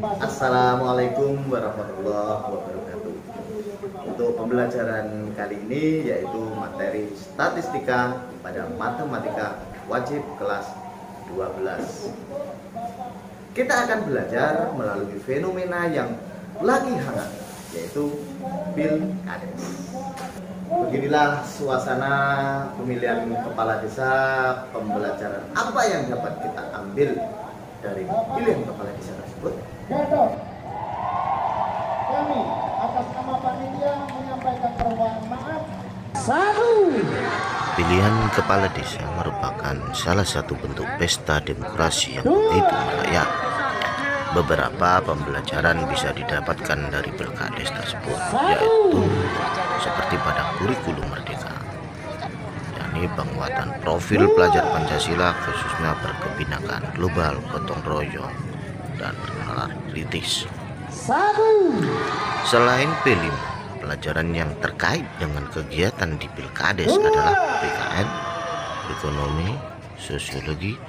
Assalamualaikum warahmatullahi wabarakatuh. Untuk pembelajaran kali ini yaitu materi statistika pada matematika wajib kelas 12. Kita akan belajar melalui fenomena yang lagi hangat, yaitu pilkades. Beginilah suasana pemilihan kepala desa. Pembelajaran apa yang dapat kita ambil dari pilihan kepala desa tersebut? Kami atas nama panitia menyampaikan permohonan maaf. Pilihan kepala desa merupakan salah satu bentuk pesta demokrasi yang begitu merakyat. Beberapa pembelajaran bisa didapatkan dari pilkades tersebut, yaitu seperti pada kurikulum merdeka, yakni penguatan profil pelajar Pancasila khususnya berkebinekaan global, gotong royong, dan nalar kritis. Selain P5, pelajaran yang terkait dengan kegiatan di pilkades adalah PKN, ekonomi, sosiologi,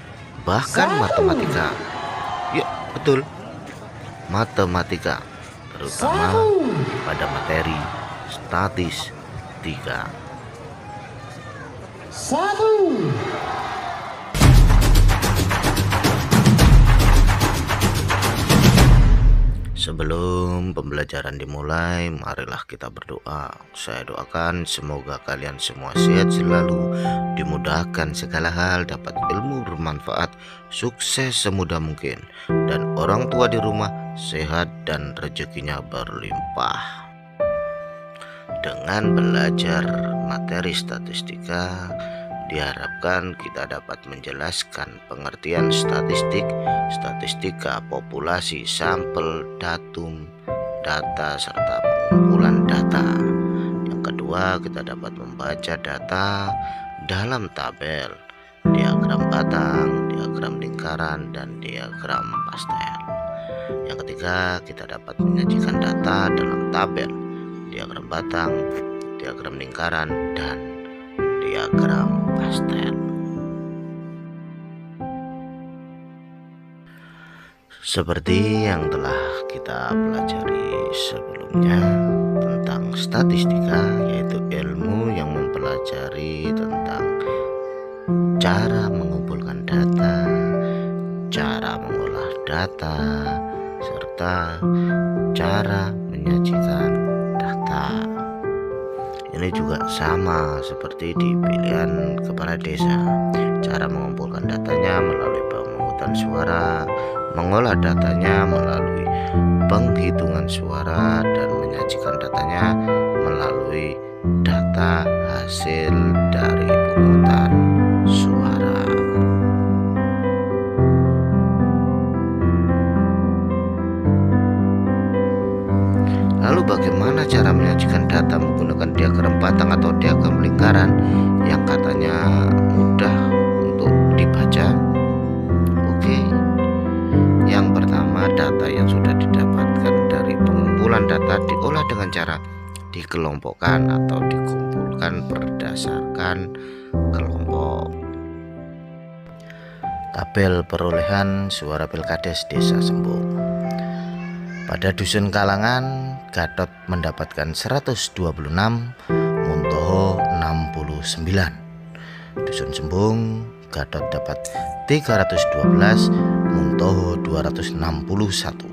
bahkan matematika. Ya, betul, matematika, terutama pada materi statistika. Sebelum pembelajaran dimulai, marilah kita berdoa. Saya doakan semoga kalian semua sehat selalu, dimudahkan segala hal, dapat ilmu bermanfaat, sukses semudah mungkin, dan orang tua di rumah sehat dan rezekinya berlimpah. Dengan belajar materi statistika, diharapkan kita dapat menjelaskan pengertian statistik, statistika populasi, sampel, datum, data, serta pengumpulan data. Yang kedua, kita dapat membaca data dalam tabel, diagram batang, diagram lingkaran, dan diagram pastel. Yang ketiga, kita dapat menyajikan data dalam tabel, diagram batang, diagram lingkaran, dan diagram pastel. Seperti yang telah kita pelajari sebelumnya tentang statistika, yaitu ilmu yang mempelajari tentang cara mengumpulkan data, cara mengolah data, serta cara menyajikan data. Ini juga sama seperti di pilihan kepala desa. Cara mengumpulkan datanya melalui pemungutan suara, mengolah datanya melalui penghitungan suara, dan menyajikan datanya melalui data hasil dari pemungutan suara. Lalu bagaimana cara menyajikan data menggunakan diagram batang atau diagram lingkaran yang katanya mudah untuk dibaca? Oke. Yang pertama, data yang sudah didapatkan dari pengumpulan data diolah dengan cara dikelompokkan atau dikumpulkan berdasarkan kelompok. Tabel perolehan suara pilkades Desa Sembung. Pada Dusun Kalangan, Gatot mendapatkan 126, Muntoho 69. Dusun Sembung, Gatot dapat 312, Muntoho 261.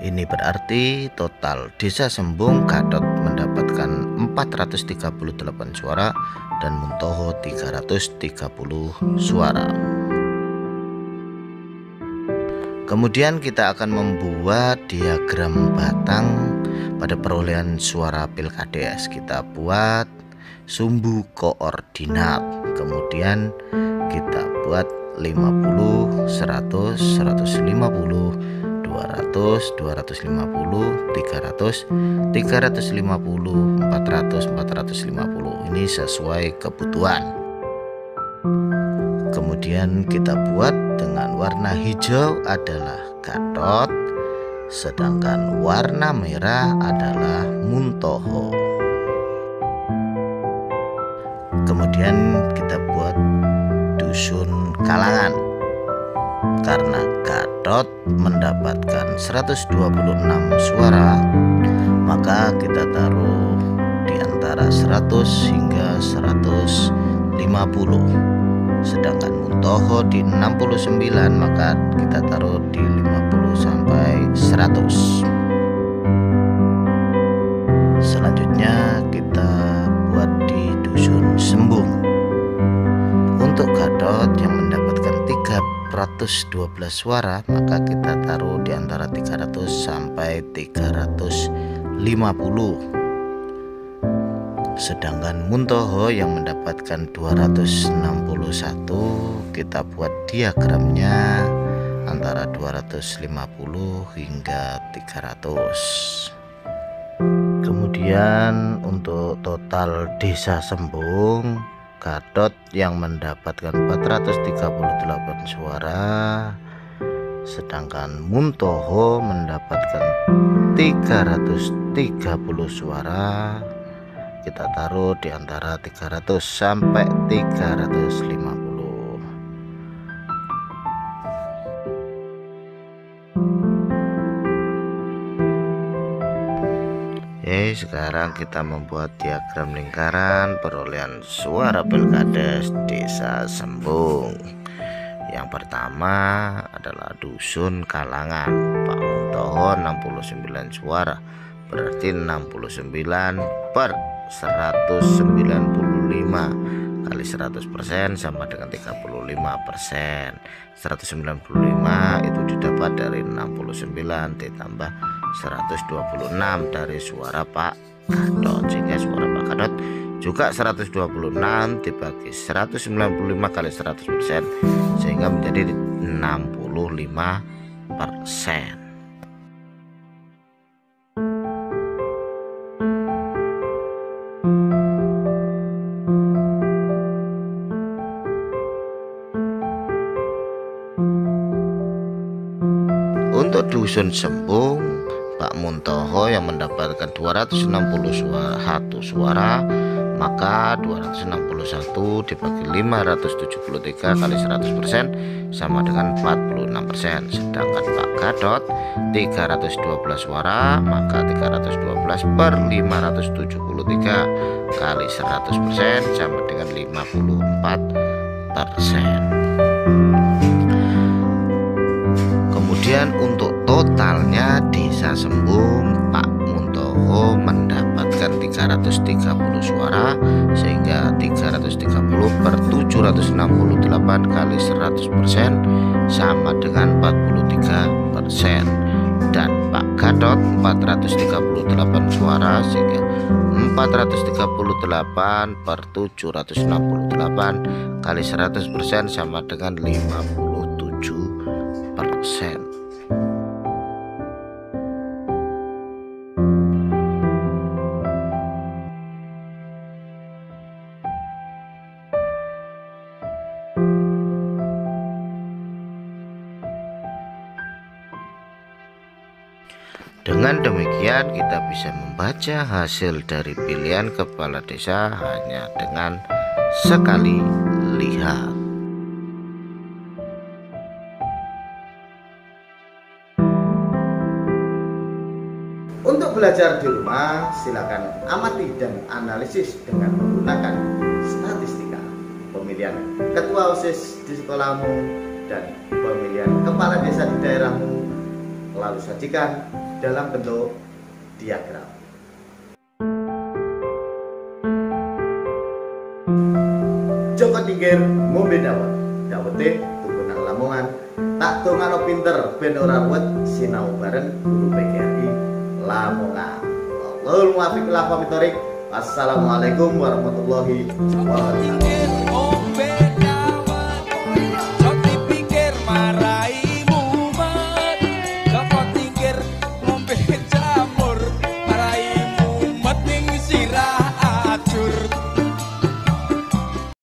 Ini berarti total Desa Sembung Gatot mendapatkan 438 suara dan Muntoho 330 suara. Kemudian kita akan membuat diagram batang pada perolehan suara pilkades. Kita buat sumbu koordinat. Kemudian kita buat 50, 100, 150, 200, 250, 300, 350, 400, 450. Ini sesuai kebutuhan. Kemudian kita buat dengan warna hijau adalah Gatot, sedangkan warna merah adalah Muntoho. Kemudian kita buat Dusun Kalangan karena Gatot Gadot mendapatkan 126 suara, maka kita taruh di antara 100 hingga 150. Sedangkan Muntoho di 69, maka kita taruh di 50 sampai 100. Selanjutnya kita buat di Dusun Sembung. Untuk Gadot yang mendapatkan 312 suara, maka kita taruh di antara 300 sampai 350. Sedangkan Muntoho yang mendapatkan 261, kita buat diagramnya antara 250 hingga 300. Kemudian untuk total Desa Sembung, Gadot yang mendapatkan 438 suara, sedangkan Muntoho mendapatkan 330 suara. Kita taruh di antara 300 sampai 350. Sekarang kita membuat diagram lingkaran perolehan suara Pilkades Desa Sembung. Yang pertama adalah Dusun Kalangan, Pak Muntoho 69 suara, berarti 69 per 195 kali 100% sama dengan 35%. 195 itu didapat dari 69 ditambah 126 dari suara Pak Gadot, sehingga suara Pak Gadot juga 126 dibagi 195 kali 100%, sehingga menjadi 65%. Untuk Dusun Sembung, Pak Muntoho yang mendapatkan 261 suara, maka 261 dibagi 573 kali 100% sama dengan 46%. Sedangkan Pak Gadot 312 suara, maka 312 per 573 kali 100% sama dengan 54%. Kemudian untuk totalnya Desa Sembung, Pak Muntoho mendapatkan 330 suara, sehingga 330 per 768 kali 100% sama dengan 43%. Dan Pak Gadot 438 suara, sehingga 438 per 768 kali 100% sama dengan 57%. Dengan demikian kita bisa membaca hasil dari pilihan kepala desa hanya dengan sekali lihat. Untuk belajar di rumah, silakan amati dan analisis dengan menggunakan statistika, pemilihan ketua OSIS di sekolahmu, dan pemilihan kepala desa di daerahmu, lalu sajikan dalam bentuk diagram. Joko tingkir ngombe dawet, dawete tuku nang Lamongan, tak dongano pinter ben ora ruwet, sinau bareng guru PGRI Lamongan. Wallahul muwaffiq ila aqwamit thoriq. Assalamualaikum warahmatullahi wabarakatuh.